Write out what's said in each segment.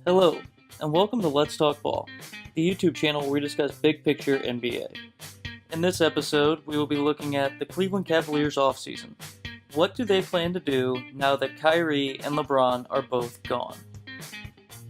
Hello, and welcome to Let's Talk Ball, the YouTube channel where we discuss big picture NBA. In this episode, we will be looking at the Cleveland Cavaliers offseason. What do they plan to do now that Kyrie and LeBron are both gone?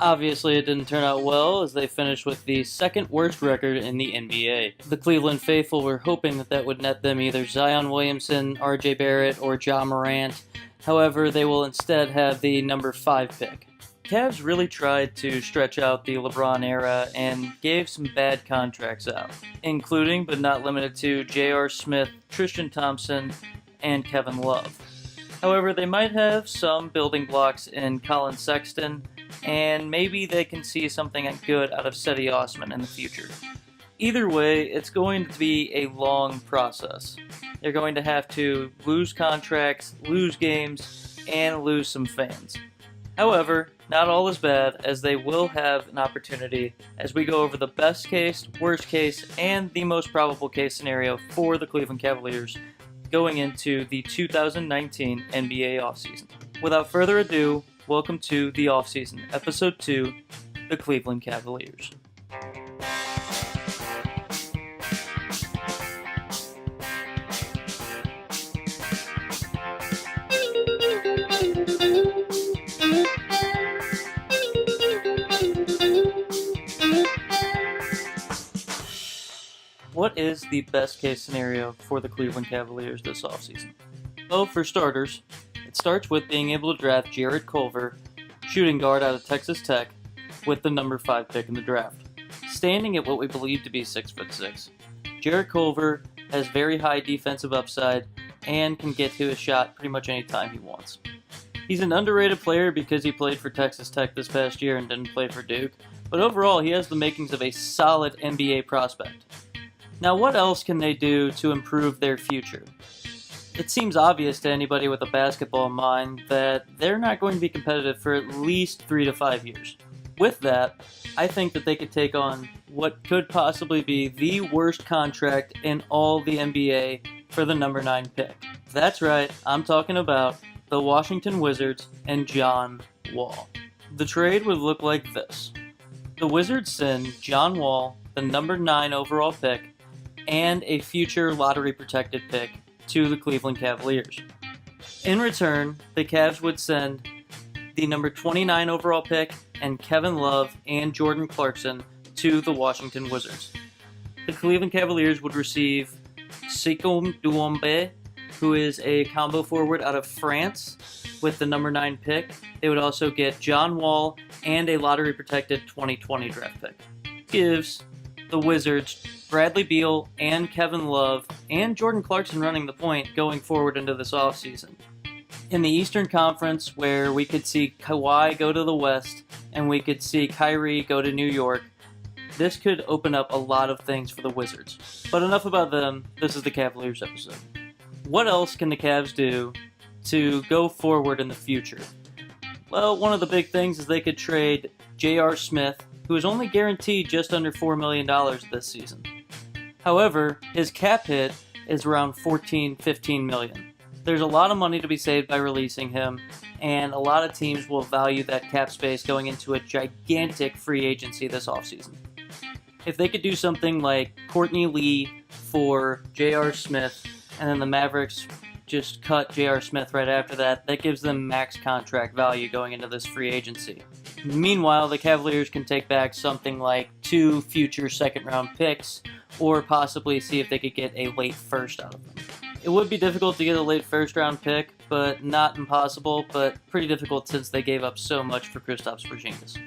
Obviously, it didn't turn out well as they finished with the second worst record in the NBA. The Cleveland faithful were hoping that would net them either Zion Williamson, RJ Barrett, or Ja Morant. However, they will instead have the number 5 pick. Cavs really tried to stretch out the LeBron era and gave some bad contracts out, including but not limited to J.R. Smith, Tristan Thompson, and Kevin Love. However, they might have some building blocks in Colin Sexton, and maybe they can see something good out of Cedi Osman in the future. Either way, it's going to be a long process. They're going to have to lose contracts, lose games, and lose some fans. However, not all is bad, as they will have an opportunity as we go over the best case, worst case, and the most probable case scenario for the Cleveland Cavaliers going into the 2019 NBA offseason. Without further ado, welcome to the offseason, Episode 2, the Cleveland Cavaliers. What is the best case scenario for the Cleveland Cavaliers this offseason? Well, for starters, it starts with being able to draft Jarrett Culver, shooting guard out of Texas Tech, with the number 5 pick in the draft. Standing at what we believe to be 6'6", Jarrett Culver has very high defensive upside and can get to a shot pretty much any time he wants. He's an underrated player because he played for Texas Tech this past year and didn't play for Duke, but overall he has the makings of a solid NBA prospect. Now, what else can they do to improve their future? It seems obvious to anybody with a basketball mind that they're not going to be competitive for at least 3 to 5 years. With that, I think that they could take on what could possibly be the worst contract in all the NBA for the number 9 pick. That's right, I'm talking about the Washington Wizards and John Wall. The trade would look like this. The Wizards send John Wall, the number 9 overall pick, and a future lottery-protected pick to the Cleveland Cavaliers. In return, the Cavs would send the number 29 overall pick and Kevin Love and Jordan Clarkson to the Washington Wizards. The Cleveland Cavaliers would receive Sekou Doumbé, who is a combo forward out of France, with the number 9 pick. They would also get John Wall and a lottery-protected 2020 draft pick. Gives the Wizards Bradley Beal and Kevin Love and Jordan Clarkson running the point going forward into this offseason. In the Eastern Conference, where we could see Kawhi go to the West and we could see Kyrie go to New York, this could open up a lot of things for the Wizards. But enough about them, this is the Cavaliers episode. What else can the Cavs do to go forward in the future? Well, one of the big things is they could trade J.R. Smith, who is only guaranteed just under $4 million this season. However, his cap hit is around $14-15 million. There's a lot of money to be saved by releasing him, and a lot of teams will value that cap space going into a gigantic free agency this offseason. If they could do something like Courtney Lee for J.R. Smith, and then the Mavericks just cut J.R. Smith right after that, that gives them max contract value going into this free agency. Meanwhile, the Cavaliers can take back something like 2 future second-round picks, or possibly see if they could get a late first out of them. It would be difficult to get a late first-round pick, but not impossible, but pretty difficult since they gave up so much for Kristaps Porzingis.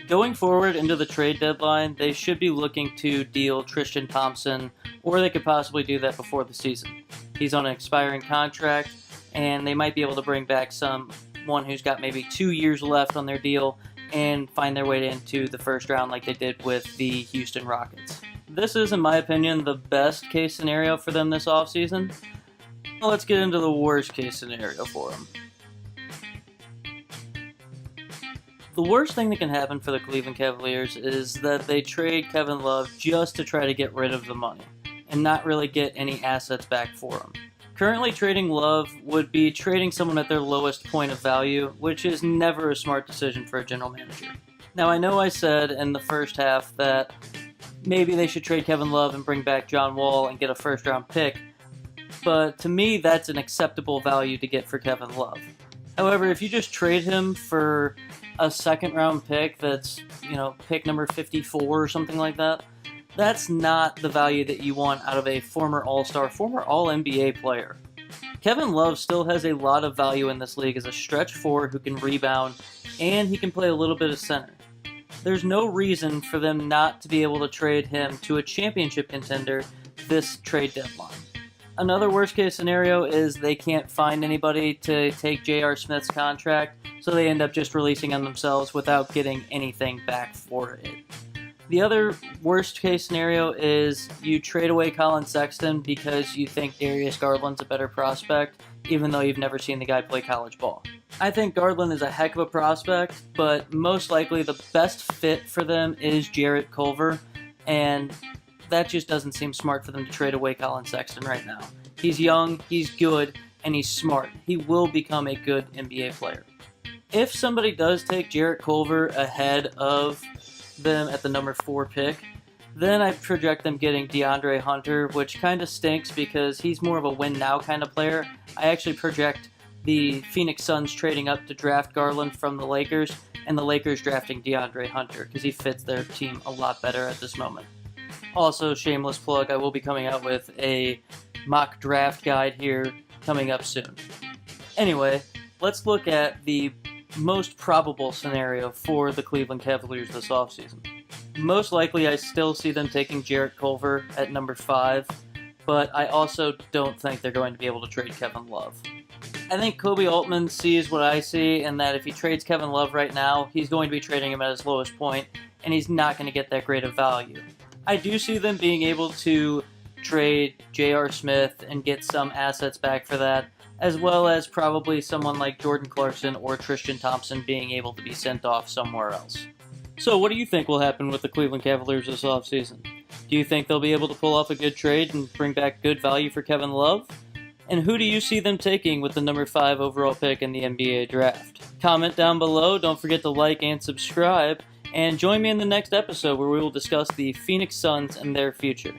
Going forward into the trade deadline, they should be looking to deal Tristan Thompson, or they could possibly do that before the season. He's on an expiring contract, and they might be able to bring back someone who's got maybe 2 years left on their deal and find their way into the first round like they did with the Houston Rockets. This is, in my opinion, the best case scenario for them this offseason. Let's get into the worst case scenario for them. The worst thing that can happen for the Cleveland Cavaliers is that they trade Kevin Love just to try to get rid of the money and not really get any assets back for him. Currently, trading Love would be trading someone at their lowest point of value, which is never a smart decision for a general manager. Now, I know I said in the first half that maybe they should trade Kevin Love and bring back John Wall and get a first-round pick, but to me, that's an acceptable value to get for Kevin Love. However, if you just trade him for a second-round pick that's, pick number 54 or something like that, that's not the value that you want out of a former All-Star, former All-NBA player. Kevin Love still has a lot of value in this league as a stretch four who can rebound, and he can play a little bit of center. There's no reason for them not to be able to trade him to a championship contender this trade deadline. Another worst-case scenario is they can't find anybody to take J.R. Smith's contract, so they end up just releasing him themselves without getting anything back for it. The other worst-case scenario is you trade away Colin Sexton because you think Darius Garland's a better prospect, even though you've never seen the guy play college ball. I think Garland is a heck of a prospect, but most likely the best fit for them is Jarrett Culver, and that just doesn't seem smart for them to trade away Colin Sexton right now. He's young, he's good, and he's smart. He will become a good NBA player. If somebody does take Jarrett Culver ahead of them at the number 4 pick, then I project them getting DeAndre Hunter, which kind of stinks because he's more of a win-now kind of player. I actually project the Phoenix Suns trading up to draft Garland from the Lakers, and the Lakers drafting DeAndre Hunter because he fits their team a lot better at this moment. Also, shameless plug, I will be coming out with a mock draft guide here coming up soon. Anyway, let's look at the most probable scenario for the Cleveland Cavaliers this offseason. Most likely, I still see them taking Jarrett Culver at number 5, but I also don't think they're going to be able to trade Kevin Love. I think Kobe Altman sees what I see, and that if he trades Kevin Love right now, he's going to be trading him at his lowest point, and he's not going to get that great of value. I do see them being able to trade J.R. Smith and get some assets back for that, as well as probably someone like Jordan Clarkson or Tristan Thompson being able to be sent off somewhere else. So what do you think will happen with the Cleveland Cavaliers this offseason? Do you think they'll be able to pull off a good trade and bring back good value for Kevin Love? And who do you see them taking with the number 5 overall pick in the NBA draft? Comment down below, don't forget to like and subscribe, and join me in the next episode where we will discuss the Phoenix Suns and their future.